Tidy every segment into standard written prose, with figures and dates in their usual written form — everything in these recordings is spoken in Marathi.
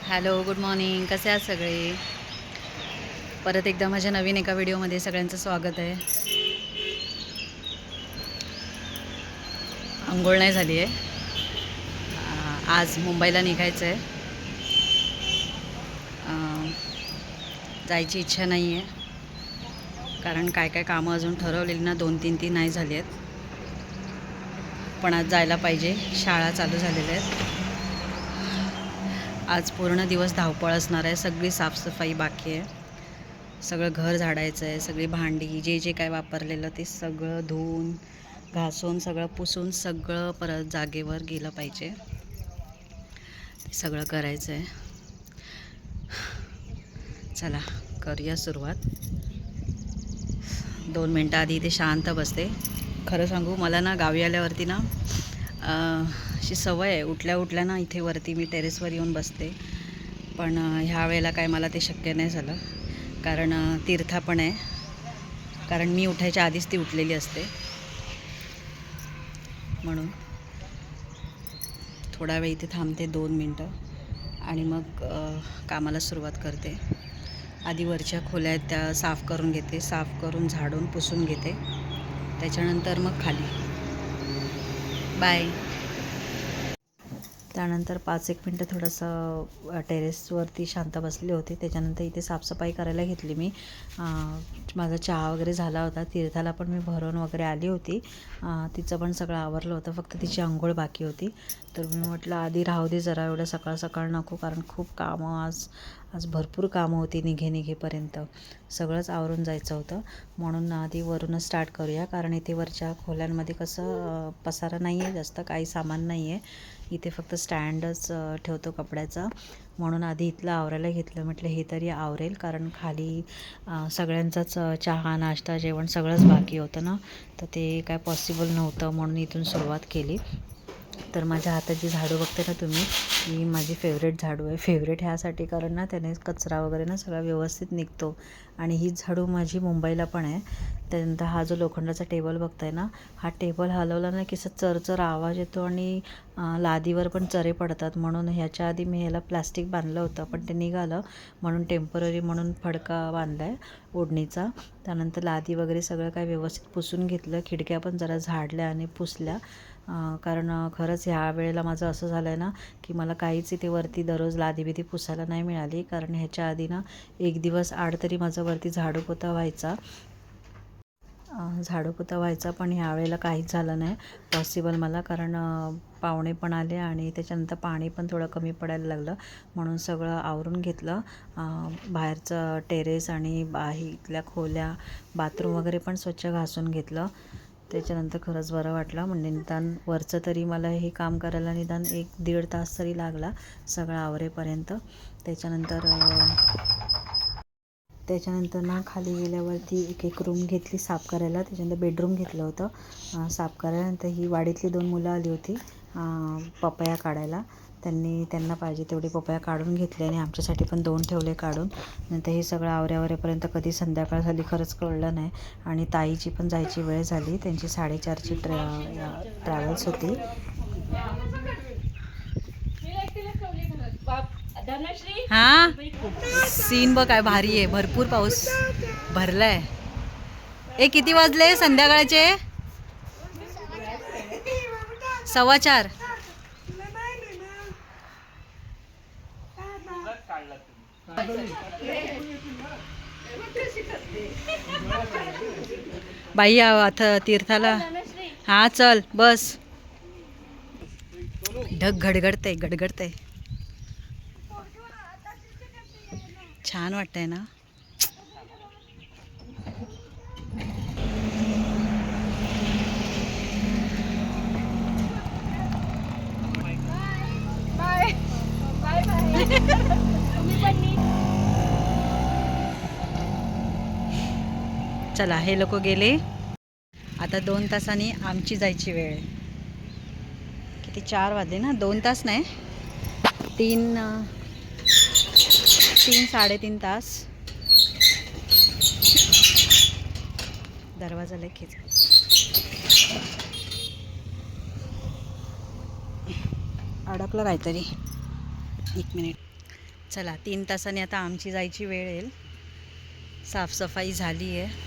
Hello, good morning. कसे आहात सगळे? परत एकदा माझ्या नवीन एका व्हिडिओमध्ये सगळ्यांचं स्वागत आहे. अंघोळ नाही झाली आहे. आज मुंबईला निघायचं आहे. जायची इच्छा नाही आहे, कारण काय काय कामं अजून ठरवलेली ना 2-3 नाही झाली आहेत. पण आज जायला पाहिजे. शाळा चालू झालेल्या आहेत. आज पूर्ण दिवस धावपळ असणार आहे. सगळी साफसफाई बाकी आहे. सगळं घर झाडायचं आहे. सगळी भांडी जे जे काय वापरलेलं ते सगळं धुवून घासून सगळं पुसून सगळं परत जागेवर गेलं पाहिजे. ते सगळं करायचं आहे. चला करूया सुरुवात. 2 मिनटं आधी इथे शांत बसते. खरं सांगू, मला ना गावी आल्यावरती ना अशी सवय आहे, उठल्या ना इथे वरती मी टेरेसवर येऊन बसते. पण ह्या वेळेला काय मला ते शक्य नाही झालं, कारण तीर्था पण आहे. कारण मी उठायच्या आधीच ती उठलेली असते, म्हणून थोडा वेळ इथे थांबते 2 मिनटं आणि मग कामाला सुरुवात करते. आधी वरच्या खोल्या आहेत त्या साफ करून घेते. साफ करून झाडून पुसून घेते. त्याच्यानंतर मग खाली. बाय. त्यानंतर 5-1 मिनटं थोडंसं टेरेसवरती शांत बसले होते. त्याच्यानंतर इथे साफसफाई करायला घेतली मी. माझा चहा वगैरे झाला होता. तीर्थाला पण मी भरवून वगैरे आली होती. तिचं पण सगळं आवरलं होतं. फक्त तिची अंघोळ बाकी होती. तर मी म्हटलं आधी राहू दे जरा, एवढं सकाळ सकाळ नको, कारण खूप कामं आज भरपूर कामं होती. निघेपर्यंत सगळंच आवरून जायचं होतं. म्हणून आधी वरूनच स्टार्ट करूया, कारण इथे वरच्या खोल्यांमध्ये कसं पसारा नाही आहे जास्त, काही सामान नाही आहे. इथे फक्त स्टँडच ठेवतो कपड्याचा. म्हणून आधी इथलं आवरायला घेतलं. म्हटलं हे तरी आवरेल, कारण खाली सगळ्यांचाच चहा नाश्ता जेवण सगळंच बाकी होतं ना, तर ते काय पॉसिबल नव्हतं. म्हणून इथून सुरुवात केली. तर माझ्या हाताची झाडू बघते ना तुम्ही, ही माझी फेवरेट झाडू आहे. फेवरेट ह्यासाठी कारण ना त्याने कचरा वगैरे ना सगळा व्यवस्थित निघतो. आणि ही झाडू माझी मुंबईला पण आहे. त्यानंतर हा जो लोखंडाचा टेबल बघताय ना, हा टेबल हलवला ना की चरचर आवाज येतो आणि लादीवर पण चरे पडतात. म्हणून ह्याच्या आधी मी ह्याला प्लास्टिक बांधलं होतं, पण ते निघालं म्हणून टेम्पररी म्हणून फडका बांधला आहे ओढणीचा. त्यानंतर लादी वगैरे सगळं काय व्यवस्थित पुसून घेतलं. खिडक्या पण जरा झाडल्या आणि पुसल्या. कारण खरंच ह्या वेळेला माझं असं झालं आहे ना की मला काहीच इथे वरती दररोज लादीबिदी पुसायला नाही मिळाली. कारण ह्याच्या आधी ना 1 दिवस आड तरी माझं वरती झाडूपोता व्हायचा. पण ह्या वेळेला काहीच झालं नाही पॉसिबल मला, कारण पाहुणे पण आले आणि त्याच्यानंतर पाणी पण थोडं कमी पडायला लागलं. म्हणून सगळं आवरून घेतलं. बाहेरचं टेरेस आणि इथल्या खोल्या, बाथरूम वगैरे पण स्वच्छ घासून घेतलं. त्याच्यानंतर खरंच बरं वाटलं. म्हणजे निदान वरचं तरी मला हे काम करायला निदान 1-1.5 तास तरी लागला सगळं आवरेपर्यंत. त्याच्यानंतर ना खाली गेल्यावरती एक रूम घेतली साफ करायला. त्याच्यानंतर बेडरूम घेतलं होतं साफ करायला. नंतर ही वाडीतली 2 मुलं आली होती पपया काढायला. त्यांना पाहिजे तेवढी पपया काढून घेतली आणि आमच्यासाठी पण 2 ठेवले काढून. नंतर हे सगळं आवऱ्यावरेपर्यंत कधी संध्याकाळ झाली खरंच कळलं नाही. आणि ताईची पण जायची वेळ झाली. त्यांची 4:30ची ट्रॅव्हल्स होती. हां, सीन बघ काय भारी आहे. भरपूर पाऊस भरलाय. किती वाजले संध्याकाळचे? 4:15. बाई आता तीर्थाला. हां चल बस. ढग गडगडतंय. छान वाटतंय ना. चला हे लोक गेले. आता 2 तासांनी आमची जायची वेळ आहे. किती 4 वाजले ना, 2 तास नाही, 3-3.5 तास. दरवाजा लय खेच. अडकलं काहीतरी. 1 मिनिट. चला 3 तासांनी आता आमची जायची वेळ येईल. साफसफाई झाली आहे.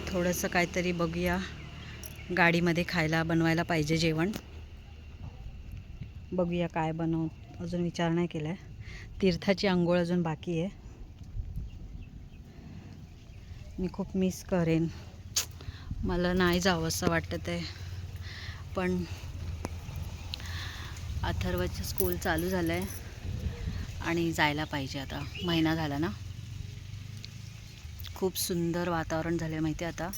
थोडंसं काहीतरी बघूया, गाडीमध्ये खायला बनवायला पाहिजे जेवण. बघूया काय बनवू, अजून विचार नाही केला आहे. तीर्थाची अंघोळ अजून बाकी आहे. मी खूप मिस करेन, मला नाही जावं असं वाटत आहे. पण अथर्वचं स्कूल चालू झालं आहे आणि जायला पाहिजे. आता महिना झाला ना. खूप सुंदर वातावरण झालं आहे माहिती आहे. आता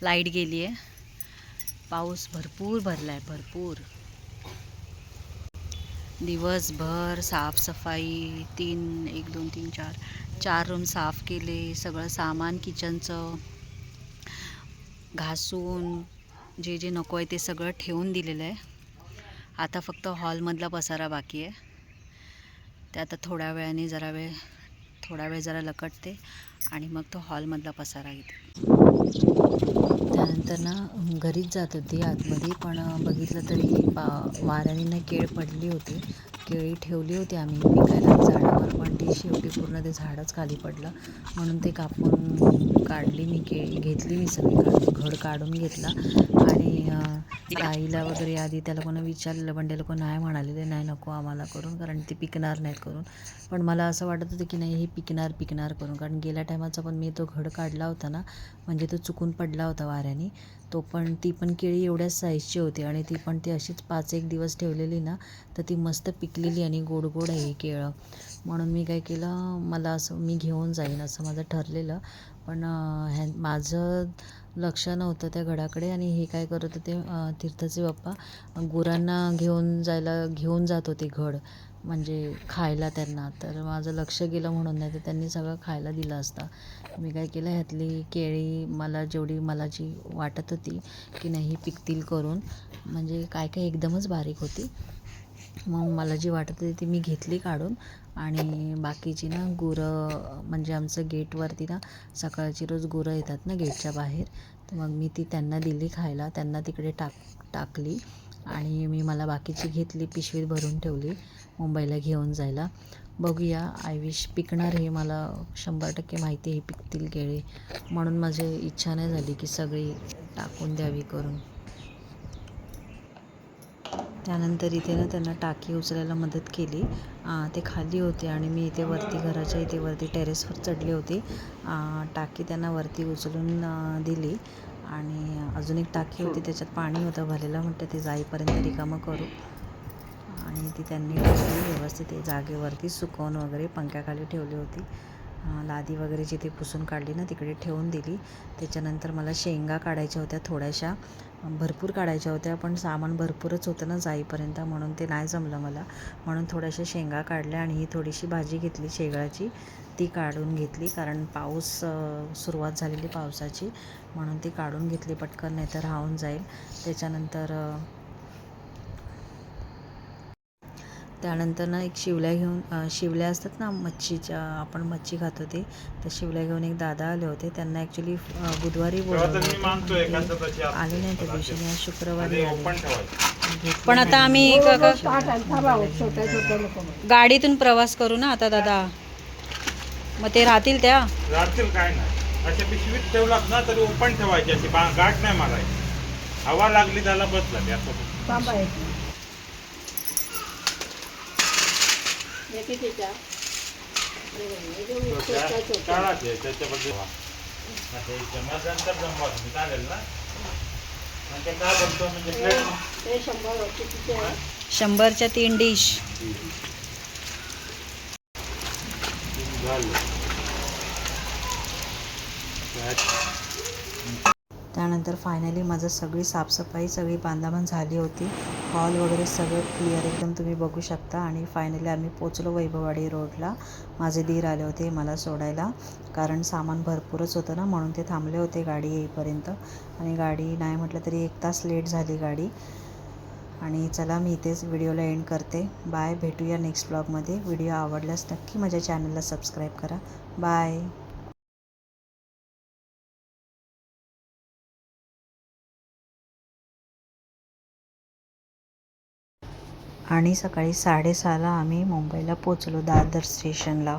लाईट गेली आहे, पाऊस भरपूर भरला आहे, भरपूर. दिवसभर साफसफाई, 1 2 3 4 रूम साफ केले. सगळं सामान किचनचं घासून जे जे नको आहे ते सगळं ठेवून दिलेलं आहे. आता फक्त हॉलमधला पसारा बाकी आहे. ते आता थोड्या वेळाने थोडा वेळ जरा लकटते आणि मग तो हॉलमधला पसारा घेते. त्यानंतर ना घरीच जात होती आतमध्ये, पण बघितलं तरी वाऱ्याने ना केळ पडली होती. केळी ठेवली होती आम्ही पिकायला झाडावर, पण ती शेवटी पूर्ण ते झाडच खाली पडलं. म्हणून ते कापून काढली मी, केळी घेतली मी सगळी काढून, घड काढून घेतला. आणि ताईला वगैरे आधी त्या लोकांना विचारलेलं, पण ते लोक नाही म्हणाले, नाही नको आम्हाला करून, कारण ते पिकणार नाहीत करून. पण मला असं वाटत होतं की नाही हे पिकणार करून, कारण गेल्या टायमाचा पण मी तो घड काढला होता ना, म्हणजे तो चुकून पडला होता वाऱ्याने. ती पण केळी एवढ्याच साईजची होती आणि ती पण ती अशीच 5-1 दिवस ठेवलेली ना, तर ती मस्त पिकलेली आणि गोड गोड आहे ही केळं. म्हणून मी काय केलं, मला असं मी घेऊन जाईन असं माझं ठरलेलं. पण माझं लक्ष नव्हतं त्या घडाकडे, आणि हे काय करत होते तीर्थाचे बाप्पा गुरांना घेऊन जात होते घड, म्हणजे खायला त्यांना. तर माझं लक्ष गेलं म्हणून, नाही तर त्यांनी सगळं खायला दिलं असतं. मी काय केलं, ह्यातली केळी मला जी वाटत होती की नाही पिकतील करून, म्हणजे काय एकदमच बारीक होती. मग मला जी वाटत होती ती मी घेतली काढून, आणि बाकीची ना गुरं, म्हणजे आमचं गेटवरती ना सकाळची रोज गुरं येतात ना गेटच्या बाहेर, तर मग मी ती त्यांना दिली खायला. त्यांना तिकडे टाकली आणि मला बाकीची घेतली, पिशवीत भरून ठेवली मुंबईला घेऊन जायला. बघूया, आय विश पिकणार, हे मला 100% माहिती आहे पिकतील केळी. म्हणून माझी इच्छा नाही झाली की सगळी टाकून द्यावी करून. त्यानंतर इथे ना त्यांना टाकी उचलायला मदत केली. ते खाली होते आणि मी इथे वरती टेरेसवर चढले होते. टाकी त्यांना वरती उचलून दिली, आणि अजून एक टाकी होती त्याच्यात पाणी होतं भरलेलं, म्हटलं ते जाईपर्यंत रिकामं करू. आणि ती त्यांनी ठेवली व्यवस्थित जागेवरती, सुकवून वगैरे पंख्याखाली ठेवली होती. लादी वगैरे जिथे पुसून काढली ना तिकडे ठेवून दिली. त्याच्यानंतर मला शेंगा काढायच्या होत्या थोड्याशा, भरपूर काढायच्या होत्या, पण सामान भरपूरच होतं ना जाईपर्यंत, म्हणून ते नाही जमलं मला. म्हणून थोड्याशा शेंगा काढल्या, आणि ही थोडीशी भाजी घेतली शेवळाची, ती काढून घेतली, कारण सुरुवात झालेली पावसाची, म्हणून ती काढून घेतली पटकन, नाही तर राहून जाईल. त्यानंतर ना एक शिवल्या असतात ना मच्छीच्या, आपण मच्छी खातो ते, तर शिवल्या घेऊन एक दादा आले होते. त्यांना ॲक्च्युली बुधवारी बोलवलं होतं, आले नाही त्या दिवशी, आज शुक्रवारी आले. पण आता आम्ही गाडीतून प्रवास करू ना आता दादा, मग ते राहतील काय नाही. अशा पिशवीत ठेवलात ना तरी ओपन ठेवायची, अशी गाठ नाही मारायची. हवा लागली त्याला बसला ते असं. चालेल ना. 100च्या 3 डिश. त्यानंतर फायनली माझं सगळी बांधाबांध झाली होती. हॉल वगैरे सगळं क्लिअर एकदम तुम्ही बघू शकता. आणि फायनली आम्ही पोचलो वैभववाडी रोडला. माझे दीर आले होते मला सोडायला, कारण सामान भरपूरच होतं ना, म्हणून ते थांबले होते गाडी येईपर्यंत. आणि गाडी नाही म्हटलं तरी 1 तास लेट झाली गाडी. आणि चला, मी इथेच व्हिडिओला एंड करते. बाय, भेटूया नेक्स्ट ब्लॉगमध्ये. व्हिडिओ आवडल्यास नक्की माझ्या चॅनलला सबस्क्राईब करा. बाय. आणि सकाळी 6:30ला आम्ही मुंबईला पोचलो दादर स्टेशनला.